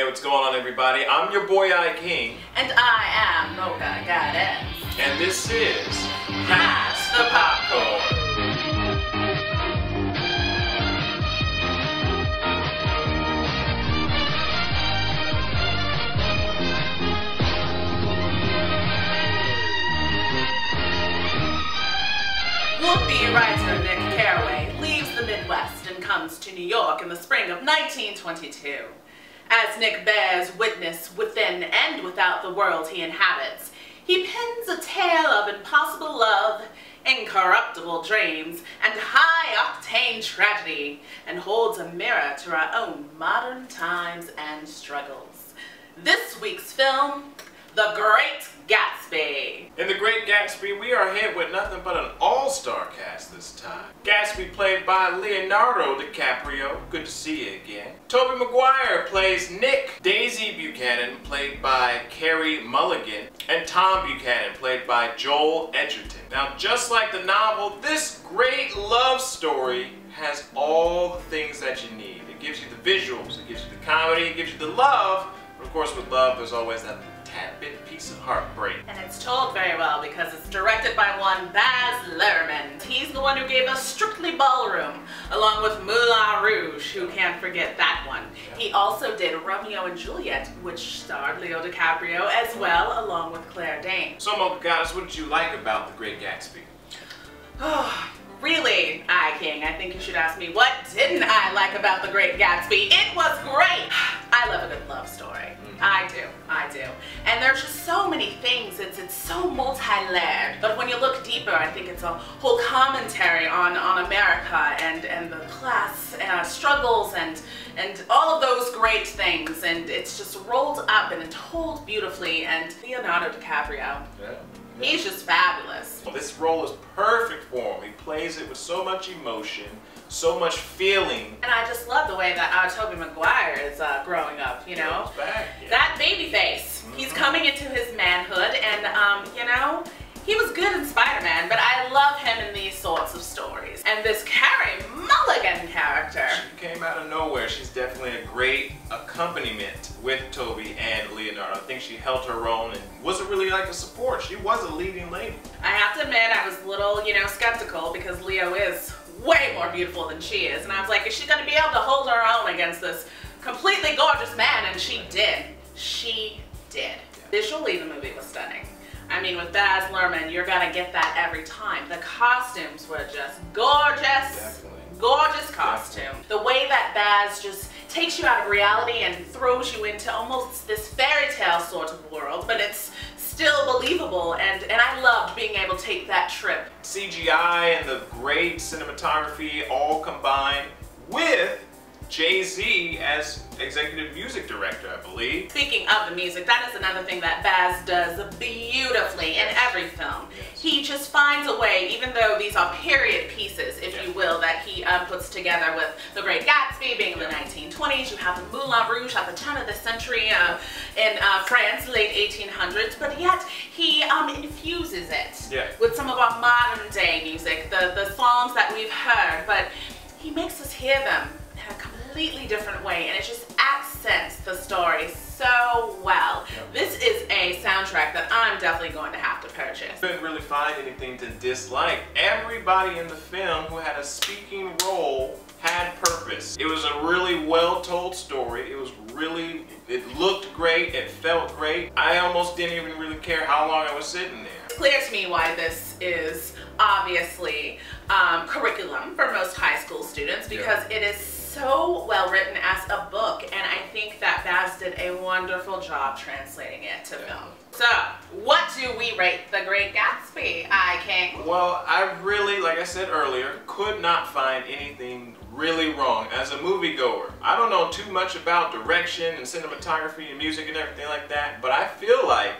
what's going on, everybody? I'm your boy I King. And I am Mocha Goddess. And this is Pass the Popcorn. Would-be writer Nick Carraway leaves the Midwest and comes to New York in the spring of 1922. As Nick bears witness within and without the world he inhabits, he pens a tale of impossible love, incorruptible dreams, and high-octane tragedy, and holds a mirror to our own modern times and struggles. This week's film, The Great Gatsby. In The Great Gatsby, we are hit with nothing but an all-star cast this time. Gatsby played by Leonardo DiCaprio. Good to see you again. Tobey Maguire plays Nick. Daisy Buchanan played by Carey Mulligan. And Tom Buchanan played by Joel Edgerton. Now, just like the novel, this great love story has all the things that you need. It gives you the visuals, it gives you the comedy, it gives you the love. But of course, with love, there's always that tad bit piece of heartbreak. And it's told very well because it's directed by one Baz Luhrmann. He's the one who gave us Strictly Ballroom, along with Moulin Rouge, who can't forget that one. Yeah. He also did Romeo and Juliet, which starred Leo DiCaprio as well, along with Claire Danes. So, Mocha Goddess, what did you like about The Great Gatsby? Oh, really, I King, I think you should ask me, what didn't I like about The Great Gatsby? It was great! I love a good love story. I do. And there's just so many things, it's so multi-layered. But when you look deeper, I think it's a whole commentary on America and the class struggles and all of those great things. And it's just rolled up and told beautifully. And Leonardo DiCaprio, he's just fabulous. Well, this role is perfect for him. He plays it with so much emotion, so much feeling. And I just love the way that Tobey Maguire is growing up, you know? That baby face. He's coming into his manhood and, you know, he was good in Spider-Man, but I love him in these sorts of stories. And this Carey Mulligan character. She came out of nowhere. She's definitely a great accompaniment with Tobey and Leonardo. I think she held her own and wasn't really like a support. She was a leading lady. I have to admit, I was a little, you know, skeptical because Leo is way more beautiful than she is. And I was like, is she going to be able to hold her own against this completely gorgeous man? And she did. She did. Yeah. Visually, the movie was stunning. I mean, with Baz Luhrmann, you're gonna get that every time. The costumes were just gorgeous. Definitely. Gorgeous costume. The way that Baz just takes you out of reality and throws you into almost this fairy tale sort of world, but it's still believable, and I loved being able to take that trip. CGI and the great cinematography all combined with Jay-Z as executive music director, I believe. Speaking of the music, that is another thing that Baz does beautifully in every film. Yes. He just finds a way, even though these are period pieces, if you will, that he puts together with The Great Gatsby being in the 1920s. You have the Moulin Rouge at the turn of the century in France, late 1800s, but yet he infuses it with some of our modern day music, the songs that we've heard, but he makes us hear them in a completely different way, and it just accents the story so well. This is a soundtrack that I'm definitely going to have to purchase. Couldn't really find anything to dislike. Everybody in the film who had a speaking role had purpose. It was a really well-told story. It looked great, it felt great. I almost didn't even really care how long I was sitting there. It's clear to me why this is obviously curriculum for most high school students, because it is so well written as a book, and I think that Baz did a wonderful job translating it to film. So, what do we rate The Great Gatsby, I King? Well, I really, like I said earlier, could not find anything really wrong. As a moviegoer, I don't know too much about direction and cinematography and music and everything like that, but I feel like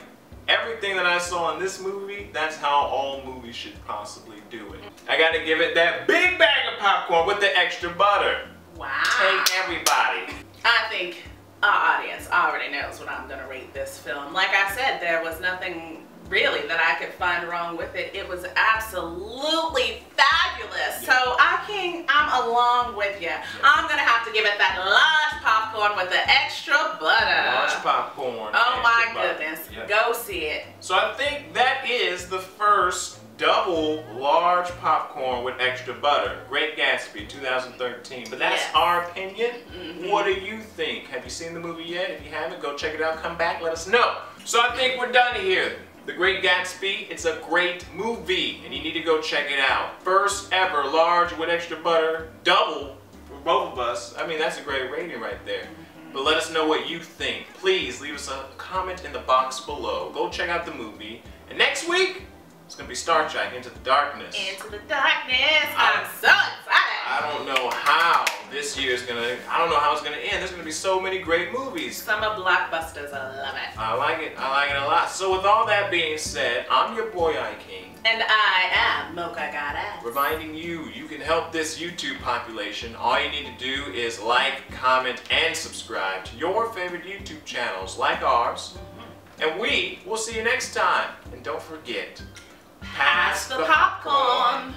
everything that I saw in this movie, that's how all movies should possibly do it. I gotta give it that big bag of popcorn with the extra butter. Wow. Take everybody. I think our audience already knows what I'm going to rate this film. Like I said, there was nothing really that I could find wrong with it. It was absolutely fabulous. So I'm along with you. I'm going to have to give it that large popcorn with the extra butter. Large popcorn. Oh my extra butter. goodness. Yep. Go see it. So I think that is the first double large popcorn with extra butter. Great Gatsby 2013. But that's Yes. our opinion. Mm-hmm. What do you think? Have you seen the movie yet? If you haven't, go check it out. Come back, let us know. So I think we're done here. The Great Gatsby, it's a great movie, and you need to go check it out. First ever large with extra butter, double for both of us. I mean, that's a great rating right there. But let us know what you think. Please leave us a comment in the box below. Go check out the movie. And next week, it's going to be Star Trek Into the Darkness. Into the darkness. I'm so excited. I don't know how this year is going to, I don't know how it's going to end. There's going to be so many great movies. Summer blockbusters. I love it. I like it a lot. So with all that being said, I'm your boy iKing. And I am Mocha Goddess. Reminding you, you can help this YouTube population. All you need to do is like, comment, and subscribe to your favorite YouTube channels like ours. And we will see you next time. And don't forget, Pass the popcorn.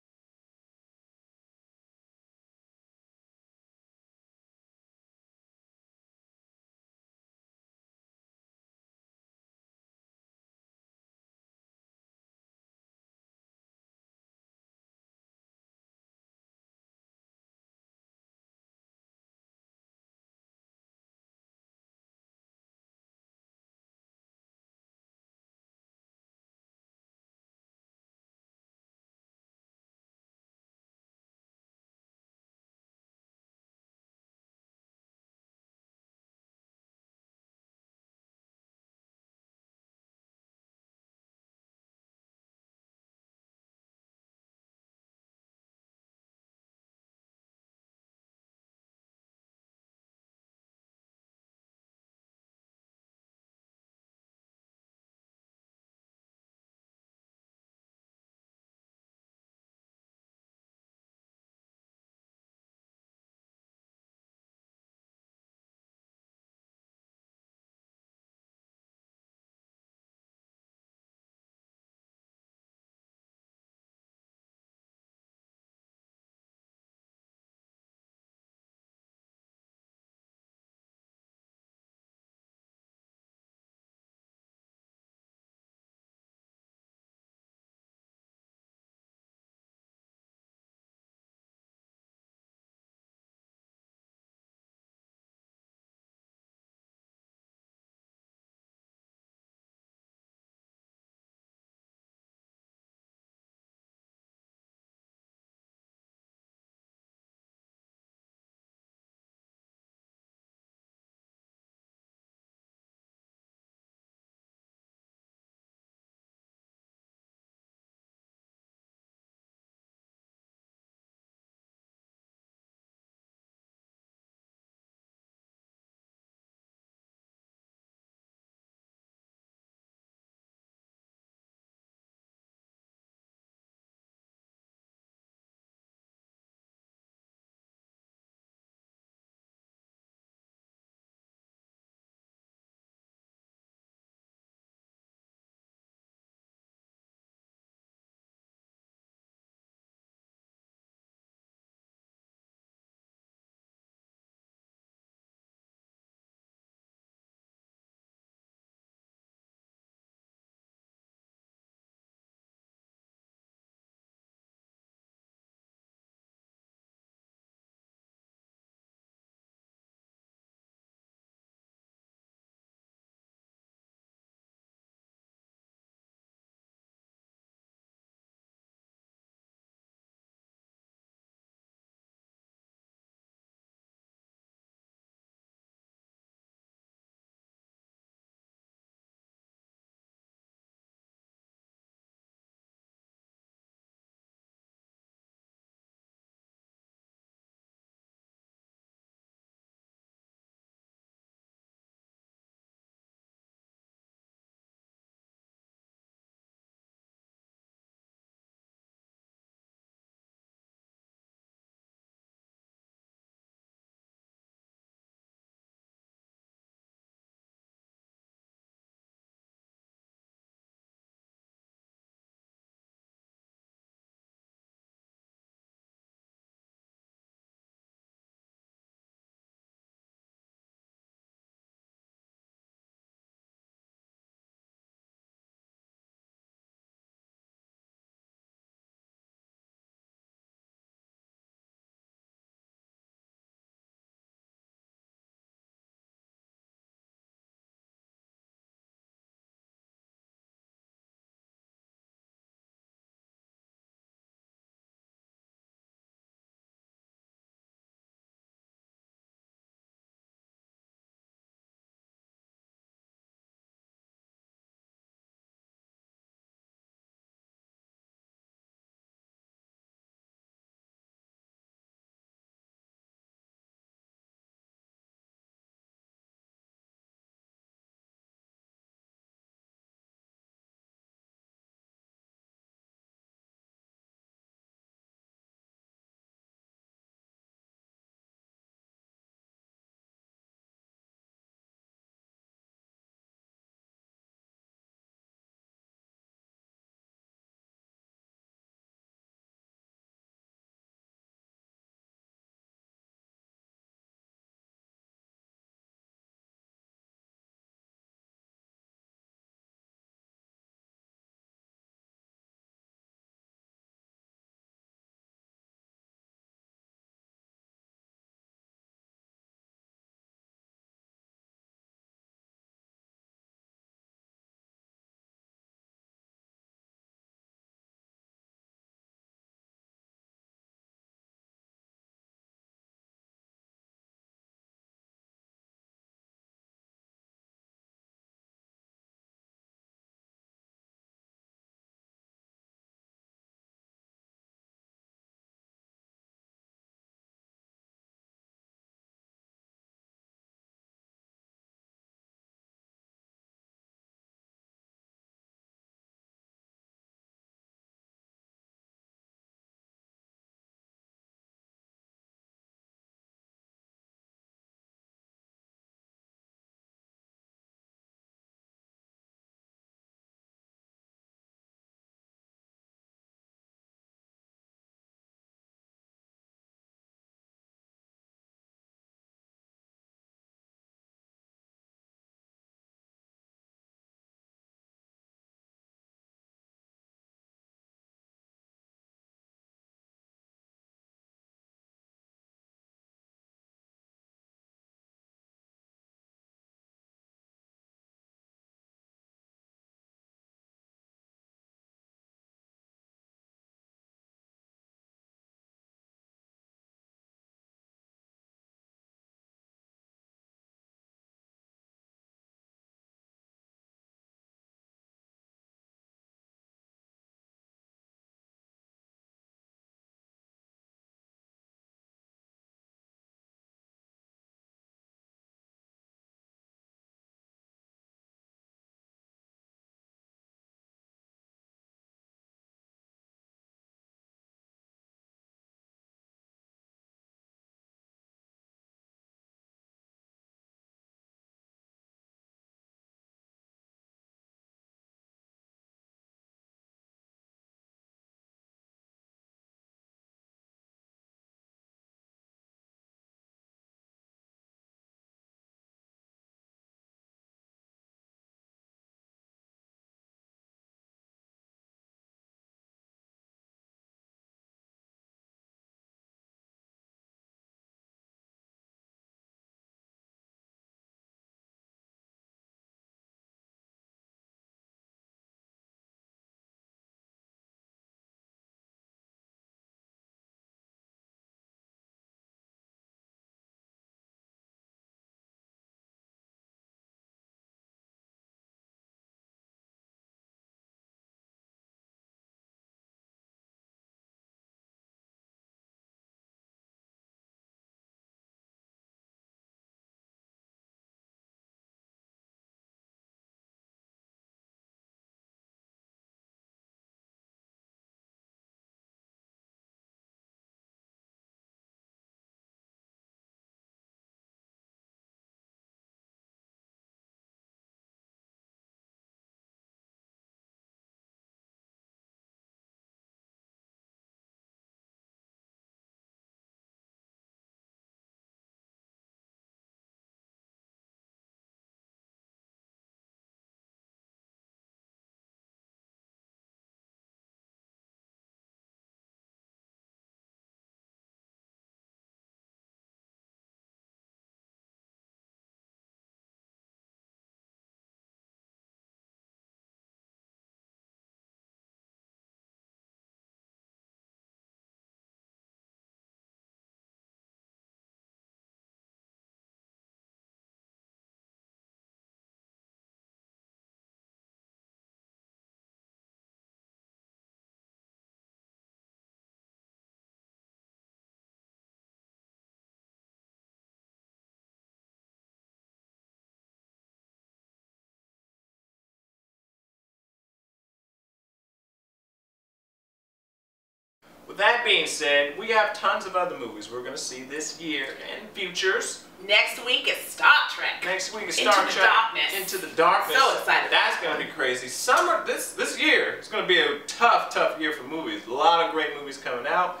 With that being said, we have tons of other movies we're going to see this year and futures. Next week is Star Trek. Next week is Star Trek. Into the Darkness. Into the Darkness. So excited. That's going to be crazy. Summer, this year, it's going to be a tough year for movies. A lot of great movies coming out.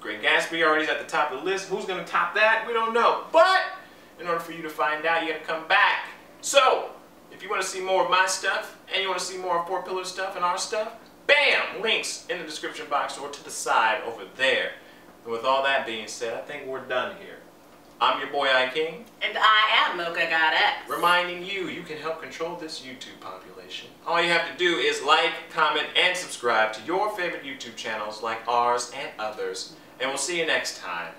Great Gatsby already is at the top of the list. Who's going to top that? We don't know. But in order for you to find out, you got to come back. So, if you want to see more of my stuff, and you want to see more of Four Pillars stuff and our stuff, bam! Links in the description box or to the side over there. And with all that being said, I think we're done here. I'm your boy iKing. And I am Mocha God X. Reminding you, you can help control this YouTube population. All you have to do is like, comment, and subscribe to your favorite YouTube channels like ours and others. And we'll see you next time.